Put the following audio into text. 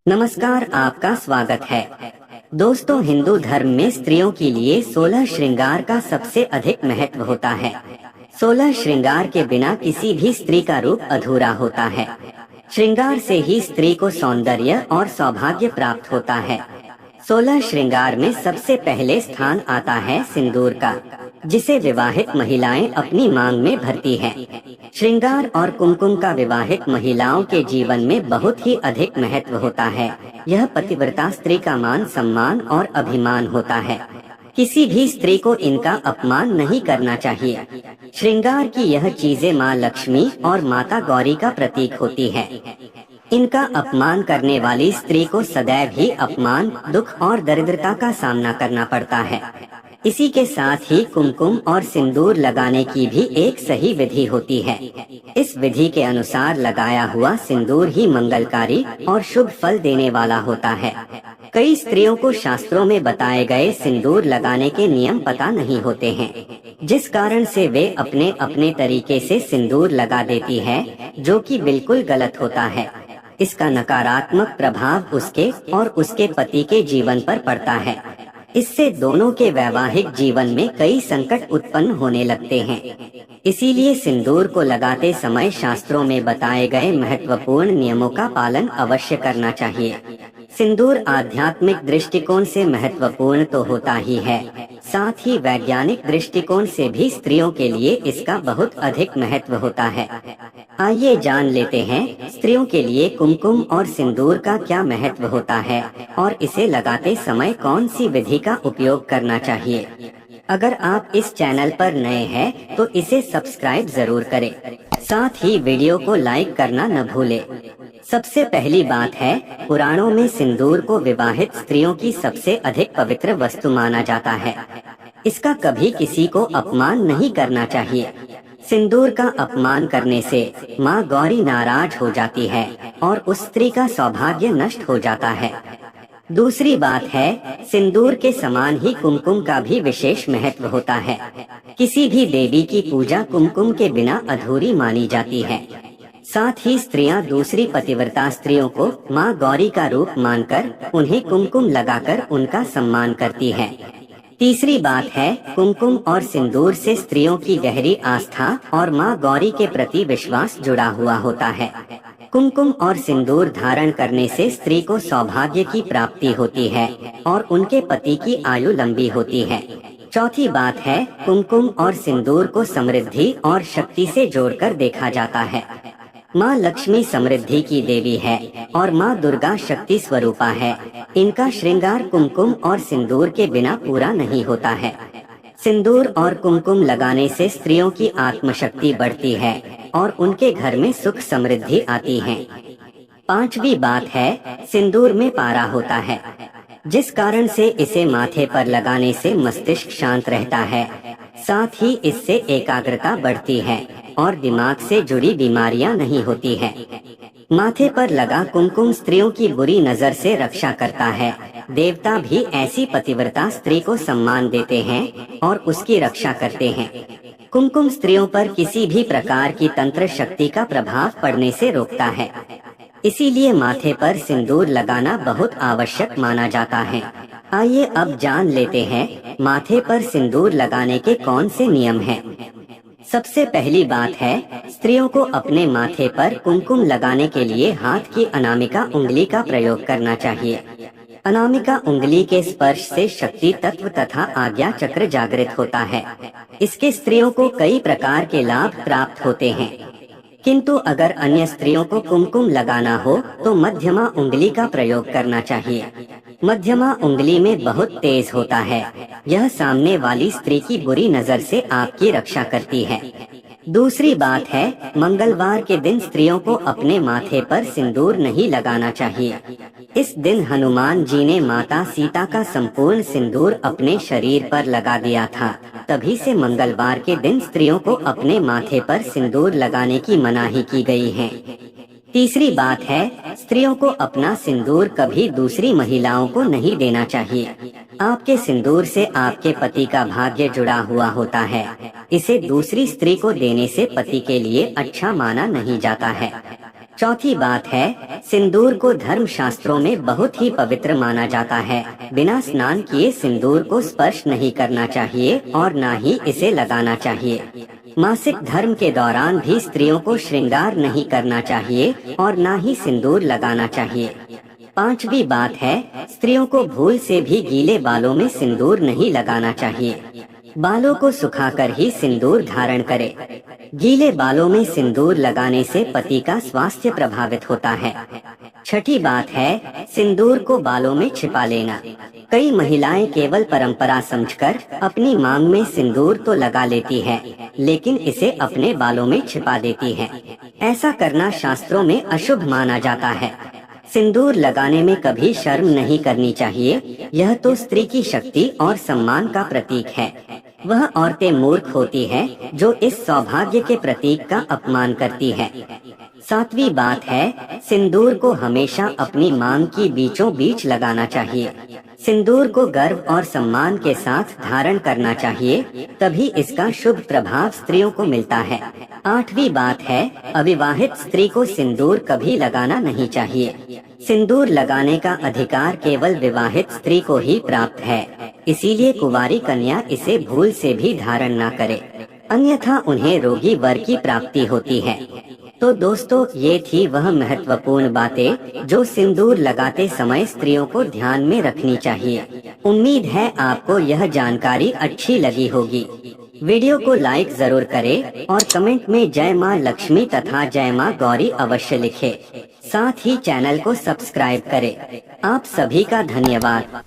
नमस्कार, आपका स्वागत है। दोस्तों, हिंदू धर्म में स्त्रियों के लिए 16 श्रृंगार का सबसे अधिक महत्व होता है। 16 श्रृंगार के बिना किसी भी स्त्री का रूप अधूरा होता है। श्रृंगार से ही स्त्री को सौंदर्य और सौभाग्य प्राप्त होता है। 16 श्रृंगार में सबसे पहले स्थान आता है सिंदूर का, जिसे विवाहित महिलाएं अपनी मांग में भरती हैं। श्रृंगार और कुमकुम का विवाहित महिलाओं के जीवन में बहुत ही अधिक महत्व होता है। यह पतिव्रता स्त्री का मान सम्मान और अभिमान होता है। किसी भी स्त्री को इनका अपमान नहीं करना चाहिए। श्रृंगार की यह चीजें माँ लक्ष्मी और माता गौरी का प्रतीक होती है। इनका अपमान करने वाली स्त्री को सदैव ही अपमान, दुख और दरिद्रता का सामना करना पड़ता है। इसी के साथ ही कुमकुम और सिंदूर लगाने की भी एक सही विधि होती है। इस विधि के अनुसार लगाया हुआ सिंदूर ही मंगलकारी और शुभ फल देने वाला होता है। कई स्त्रियों को शास्त्रों में बताए गए सिंदूर लगाने के नियम पता नहीं होते हैं, जिस कारण से वे अपने अपने तरीके से सिंदूर लगा देती है, जो कि बिल्कुल गलत होता है। इसका नकारात्मक प्रभाव उसके और उसके पति के जीवन पर पड़ता है। इससे दोनों के वैवाहिक जीवन में कई संकट उत्पन्न होने लगते हैं। इसीलिए सिंदूर को लगाते समय शास्त्रों में बताए गए महत्वपूर्ण नियमों का पालन अवश्य करना चाहिए। सिंदूर आध्यात्मिक दृष्टिकोण से महत्वपूर्ण तो होता ही है, साथ ही वैज्ञानिक दृष्टिकोण से भी स्त्रियों के लिए इसका बहुत अधिक महत्व होता है। आइए जान लेते हैं स्त्रियों के लिए कुमकुम और सिंदूर का क्या महत्व होता है और इसे लगाते समय कौन सी विधि का उपयोग करना चाहिए। अगर आप इस चैनल पर नए हैं तो इसे सब्सक्राइब जरूर करें, साथ ही वीडियो को लाइक करना न भूलें। सबसे पहली बात है, पुराणों में सिंदूर को विवाहित स्त्रियों की सबसे अधिक पवित्र वस्तु माना जाता है। इसका कभी किसी को अपमान नहीं करना चाहिए। सिंदूर का अपमान करने से माँ गौरी नाराज हो जाती है और उस स्त्री का सौभाग्य नष्ट हो जाता है। दूसरी बात है, सिंदूर के समान ही कुमकुम का भी विशेष महत्व होता है। किसी भी देवी की पूजा कुमकुम के बिना अधूरी मानी जाती है। साथ ही स्त्रियां दूसरी पतिव्रता स्त्रियों को माँ गौरी का रूप मानकर उन्हें कुमकुम लगाकर उनका सम्मान करती है। तीसरी बात है, कुमकुम और सिंदूर से स्त्रियों की गहरी आस्था और माँ गौरी के प्रति विश्वास जुड़ा हुआ होता है। कुमकुम और सिंदूर धारण करने से स्त्री को सौभाग्य की प्राप्ति होती है और उनके पति की आयु लंबी होती है। चौथी बात है, कुमकुम और सिंदूर को समृद्धि और शक्ति से जोड़कर देखा जाता है। माँ लक्ष्मी समृद्धि की देवी है और माँ दुर्गा शक्ति स्वरूपा है। इनका श्रृंगार कुमकुम और सिंदूर के बिना पूरा नहीं होता है। सिंदूर और कुमकुम लगाने से स्त्रियों की आत्मशक्ति बढ़ती है और उनके घर में सुख समृद्धि आती है। पांचवी बात है, सिंदूर में पारा होता है, जिस कारण से इसे माथे पर लगाने से मस्तिष्क शांत रहता है। साथ ही इससे एकाग्रता बढ़ती है और दिमाग से जुड़ी बीमारियां नहीं होती है। माथे पर लगा कुमकुम स्त्रियों की बुरी नजर से रक्षा करता है। देवता भी ऐसी पतिव्रता स्त्री को सम्मान देते हैं और उसकी रक्षा करते हैं। कुमकुम स्त्रियों पर किसी भी प्रकार की तंत्र शक्ति का प्रभाव पड़ने से रोकता है। इसीलिए माथे पर सिंदूर लगाना बहुत आवश्यक माना जाता है। आइए अब जान लेते हैं माथे पर सिंदूर लगाने के कौन से नियम हैं। सबसे पहली बात है, स्त्रियों को अपने माथे पर कुमकुम लगाने के लिए हाथ की अनामिका उंगली का प्रयोग करना चाहिए। अनामिका उंगली के स्पर्श से शक्ति तत्व तथा आज्ञा चक्र जागृत होता है। इसके स्त्रियों को कई प्रकार के लाभ प्राप्त होते हैं। किंतु अगर अन्य स्त्रियों को कुमकुम लगाना हो तो मध्यमा उंगली का प्रयोग करना चाहिए। मध्यमा उंगली में बहुत तेज होता है। यह सामने वाली स्त्री की बुरी नजर से आपकी रक्षा करती है। दूसरी बात है, मंगलवार के दिन स्त्रियों को अपने माथे पर सिंदूर नहीं लगाना चाहिए। इस दिन हनुमान जी ने माता सीता का संपूर्ण सिंदूर अपने शरीर पर लगा दिया था। तभी से मंगलवार के दिन स्त्रियों को अपने माथे पर सिंदूर लगाने की मनाही की गई है। तीसरी बात है, स्त्रियों को अपना सिंदूर कभी दूसरी महिलाओं को नहीं देना चाहिए। आपके सिंदूर से आपके पति का भाग्य जुड़ा हुआ होता है। इसे दूसरी स्त्री को देने से पति के लिए अच्छा माना नहीं जाता है। चौथी बात है, सिंदूर को धर्म शास्त्रों में बहुत ही पवित्र माना जाता है। बिना स्नान किए सिंदूर को स्पर्श नहीं करना चाहिए और ना ही इसे लगाना चाहिए। मासिक धर्म के दौरान भी स्त्रियों को श्रृंगार नहीं करना चाहिए और ना ही सिंदूर लगाना चाहिए। पांचवी बात है, स्त्रियों को भूल से भी गीले बालों में सिंदूर नहीं लगाना चाहिए। बालों को सुखाकर ही सिंदूर धारण करें। गीले बालों में सिंदूर लगाने से पति का स्वास्थ्य प्रभावित होता है। छठी बात है, सिंदूर को बालों में छिपा लेना। कई महिलाएं केवल परंपरा समझकर अपनी मांग में सिंदूर तो लगा लेती है, लेकिन इसे अपने बालों में छिपा देती है। ऐसा करना शास्त्रों में अशुभ माना जाता है। सिंदूर लगाने में कभी शर्म नहीं करनी चाहिए। यह तो स्त्री की शक्ति और सम्मान का प्रतीक है। वह औरतें मूर्ख होती हैं जो इस सौभाग्य के प्रतीक का अपमान करती है। सातवीं बात है, सिंदूर को हमेशा अपनी मांग की बीचों बीच लगाना चाहिए। सिंदूर को गर्व और सम्मान के साथ धारण करना चाहिए, तभी इसका शुभ प्रभाव स्त्रियों को मिलता है। आठवीं बात है, अविवाहित स्त्री को सिंदूर कभी लगाना नहीं चाहिए। सिंदूर लगाने का अधिकार केवल विवाहित स्त्री को ही प्राप्त है, इसीलिए कुंवारी कन्या इसे भूल से भी धारण न करे, अन्यथा उन्हें रोगी वर की प्राप्ति होती है। तो दोस्तों, ये थी वह महत्वपूर्ण बातें जो सिंदूर लगाते समय स्त्रियों को ध्यान में रखनी चाहिए। उम्मीद है आपको यह जानकारी अच्छी लगी होगी। वीडियो को लाइक जरूर करें और कमेंट में जय मां लक्ष्मी तथा जय मां गौरी अवश्य लिखें। साथ ही चैनल को सब्सक्राइब करें। आप सभी का धन्यवाद।